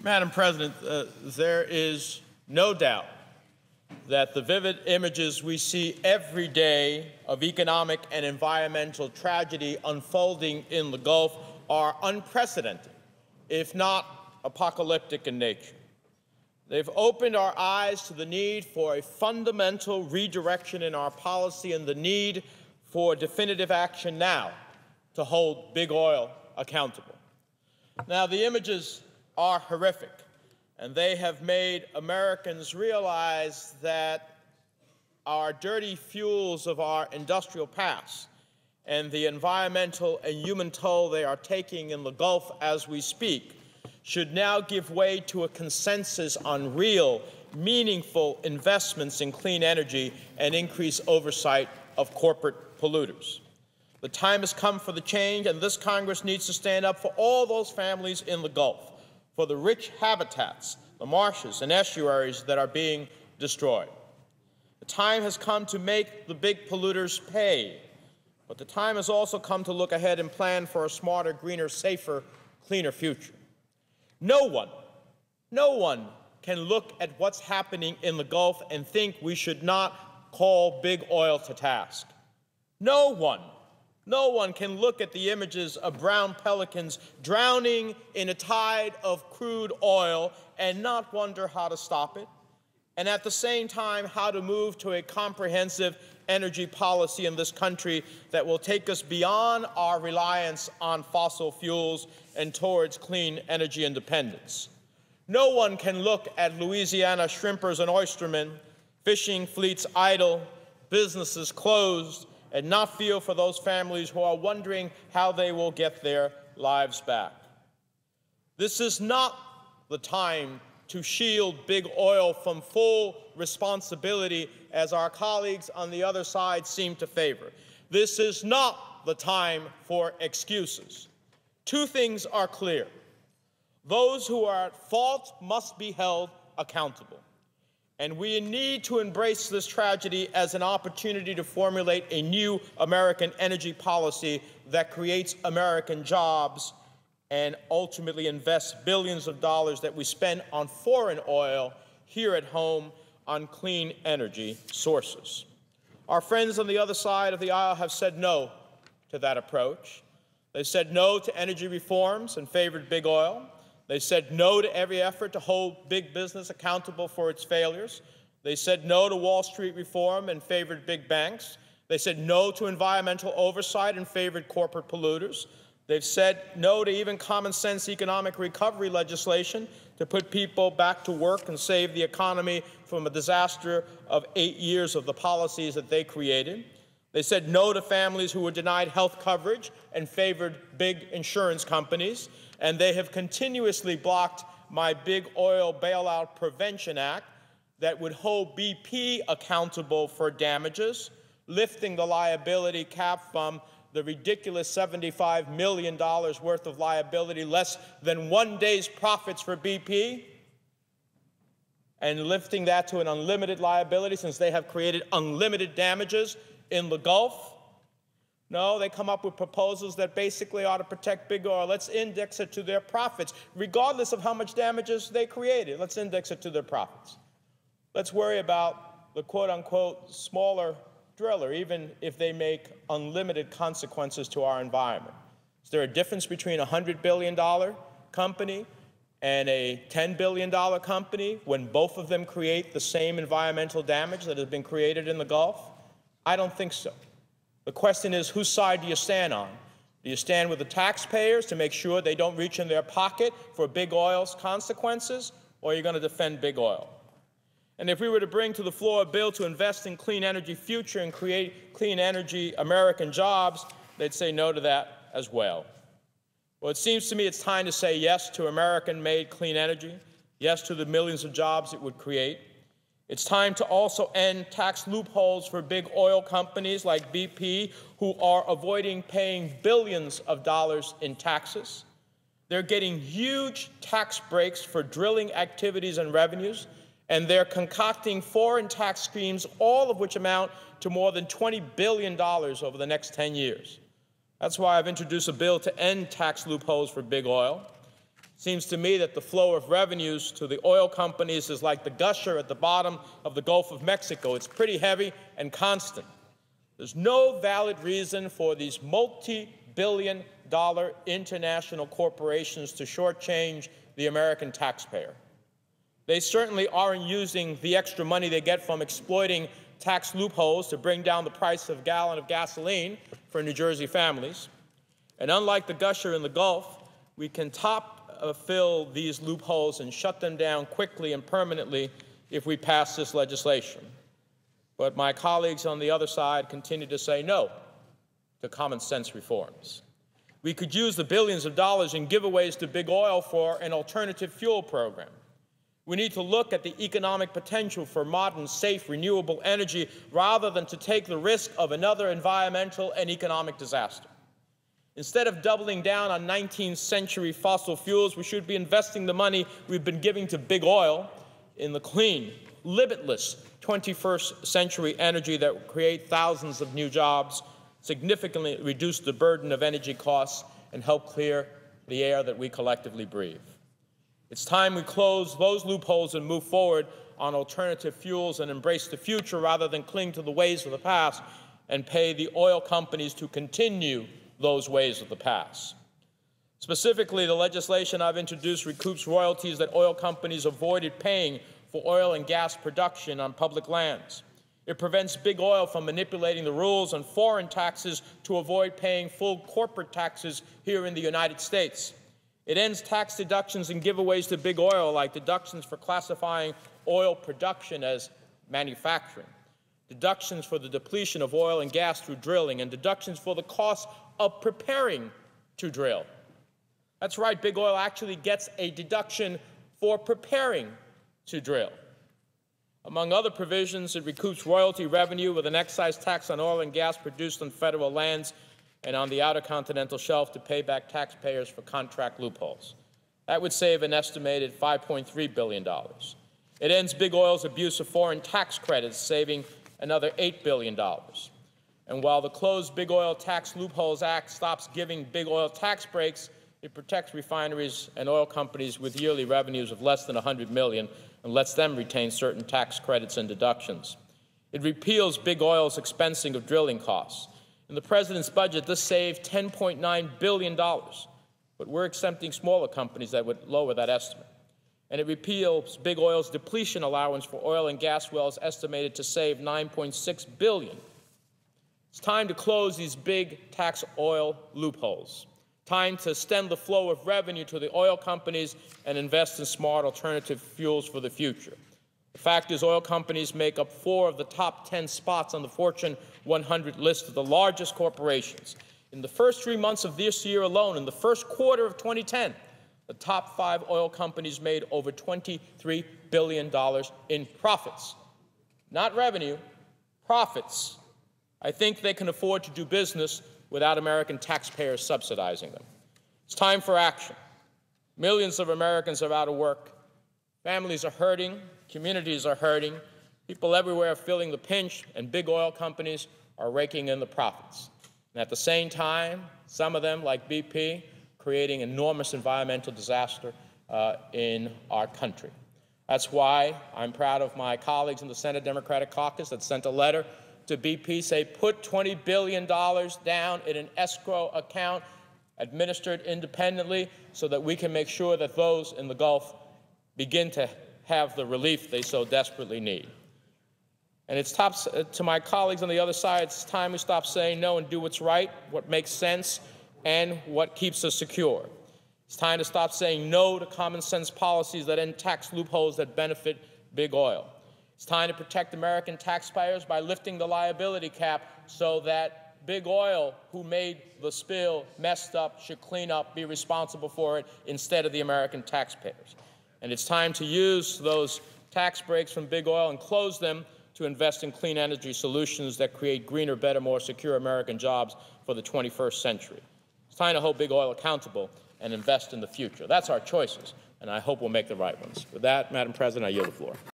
Madam President, there is no doubt that the vivid images we see every day of economic and environmental tragedy unfolding in the Gulf are unprecedented, if not apocalyptic in nature. They've opened our eyes to the need for a fundamental redirection in our policy and the need for definitive action now to hold big oil accountable. Now, the images are horrific, and they have made Americans realize that our dirty fuels of our industrial past and the environmental and human toll they are taking in the Gulf as we speak should now give way to a consensus on real, meaningful investments in clean energy and increased oversight of corporate polluters. The time has come for the change, and this Congress needs to stand up for all those families in the Gulf, for the rich habitats, the marshes and estuaries that are being destroyed. The time has come to make the big polluters pay, but the time has also come to look ahead and plan for a smarter, greener, safer, cleaner future. No one can look at what's happening in the Gulf and think we should not call big oil to task. No one can look at the images of brown pelicans drowning in a tide of crude oil and not wonder how to stop it, and at the same time how to move to a comprehensive energy policy in this country that will take us beyond our reliance on fossil fuels and towards clean energy independence. No one can look at Louisiana shrimpers and oystermen, fishing fleets idle, businesses closed, and not feel for those families who are wondering how they will get their lives back. This is not the time to shield big oil from full responsibility, as our colleagues on the other side seem to favor. This is not the time for excuses. Two things are clear. Those who are at fault must be held accountable. And we need to embrace this tragedy as an opportunity to formulate a new American energy policy that creates American jobs and ultimately invests billions of dollars that we spend on foreign oil here at home on clean energy sources. Our friends on the other side of the aisle have said no to that approach. They said no to energy reforms and favored big oil. They said no to every effort to hold big business accountable for its failures. They said no to Wall Street reform and favored big banks. They said no to environmental oversight and favored corporate polluters. They've said no to even common sense economic recovery legislation to put people back to work and save the economy from a disaster of 8 years of the policies that they created. They said no to families who were denied health coverage and favored big insurance companies. And they have continuously blocked my Big Oil Bailout Prevention Act that would hold BP accountable for damages, lifting the liability cap from the ridiculous $75 million worth of liability, less than 1 day's profits for BP, and lifting that to an unlimited liability since they have created unlimited damages in the Gulf. No, they come up with proposals that basically ought to protect big oil. Let's index it to their profits, regardless of how much damages they created. Let's index it to their profits. Let's worry about the quote-unquote smaller driller, even if they make unlimited consequences to our environment. Is there a difference between a $100 billion company and a $10 billion company when both of them create the same environmental damage that has been created in the Gulf? I don't think so. The question is, whose side do you stand on? Do you stand with the taxpayers to make sure they don't reach in their pocket for big oil's consequences, or are you going to defend big oil? And if we were to bring to the floor a bill to invest in clean energy future and create clean energy American jobs, they'd say no to that as well. Well, it seems to me it's time to say yes to American-made clean energy, yes to the millions of jobs it would create. It's time to also end tax loopholes for big oil companies like BP, who are avoiding paying billions of dollars in taxes. They're getting huge tax breaks for drilling activities and revenues, and they're concocting foreign tax schemes, all of which amount to more than $20 billion over the next 10 years. That's why I've introduced a bill to end tax loopholes for big oil. Seems to me that the flow of revenues to the oil companies is like the gusher at the bottom of the Gulf of Mexico. It's pretty heavy and constant. There's no valid reason for these multi-billion-dollar international corporations to shortchange the American taxpayer. They certainly aren't using the extra money they get from exploiting tax loopholes to bring down the price of a gallon of gasoline for New Jersey families. And unlike the gusher in the Gulf, we can fill these loopholes and shut them down quickly and permanently if we pass this legislation. But my colleagues on the other side continue to say no to common sense reforms. We could use the billions of dollars in giveaways to big oil for an alternative fuel program. We need to look at the economic potential for modern, safe, renewable energy rather than to take the risk of another environmental and economic disaster. Instead of doubling down on 19th century fossil fuels, we should be investing the money we've been giving to big oil in the clean, limitless 21st century energy that will create thousands of new jobs, significantly reduce the burden of energy costs, and help clear the air that we collectively breathe. It's time we close those loopholes and move forward on alternative fuels and embrace the future rather than cling to the ways of the past and pay the oil companies to continue those ways of the past. Specifically, the legislation I've introduced recoups royalties that oil companies avoided paying for oil and gas production on public lands. It prevents big oil from manipulating the rules on foreign taxes to avoid paying full corporate taxes here in the United States. It ends tax deductions and giveaways to big oil, like deductions for classifying oil production as manufacturing, deductions for the depletion of oil and gas through drilling, and deductions for the cost of preparing to drill. That's right, big oil actually gets a deduction for preparing to drill. Among other provisions, it recoups royalty revenue with an excise tax on oil and gas produced on federal lands and on the outer continental shelf to pay back taxpayers for contract loopholes. That would save an estimated $5.3 billion. It ends big oil's abuse of foreign tax credits, saving another $8 billion. And while the Closed Big Oil Tax Loopholes Act stops giving big oil tax breaks, it protects refineries and oil companies with yearly revenues of less than $100 million and lets them retain certain tax credits and deductions. It repeals big oil's expensing of drilling costs. In the President's budget, this saved $10.9 billion, but we're exempting smaller companies that would lower that estimate. And it repeals big oil's depletion allowance for oil and gas wells, estimated to save $9.6 billion. It's time to close these big tax oil loopholes. Time to stem the flow of revenue to the oil companies and invest in smart alternative fuels for the future. The fact is, oil companies make up 4 of the top 10 spots on the Fortune 100 list of the largest corporations. In the first 3 months of this year alone, in the first quarter of 2010, the top 5 oil companies made over $23 billion in profits. Not revenue, profits. I think they can afford to do business without American taxpayers subsidizing them. It's time for action. Millions of Americans are out of work. Families are hurting. Communities are hurting. People everywhere are feeling the pinch, and big oil companies are raking in the profits. And at the same time, some of them, like BP, creating enormous environmental disaster in our country. That's why I'm proud of my colleagues in the Senate Democratic Caucus that sent a letter to BP, say, put $20 billion down in an escrow account administered independently so that we can make sure that those in the Gulf begin to have the relief they so desperately need. And it's to my colleagues on the other side, it's time we stop saying no and do what's right, what makes sense, and what keeps us secure. It's time to stop saying no to common sense policies that end tax loopholes that benefit big oil. It's time to protect American taxpayers by lifting the liability cap so that big oil, who made the spill, messed up, should clean up, be responsible for it, instead of the American taxpayers. And it's time to use those tax breaks from big oil and close them to invest in clean energy solutions that create greener, better, more secure American jobs for the 21st century. It's time to hold big oil accountable and invest in the future. That's our choices, and I hope we'll make the right ones. With that, Madam President, I yield the floor.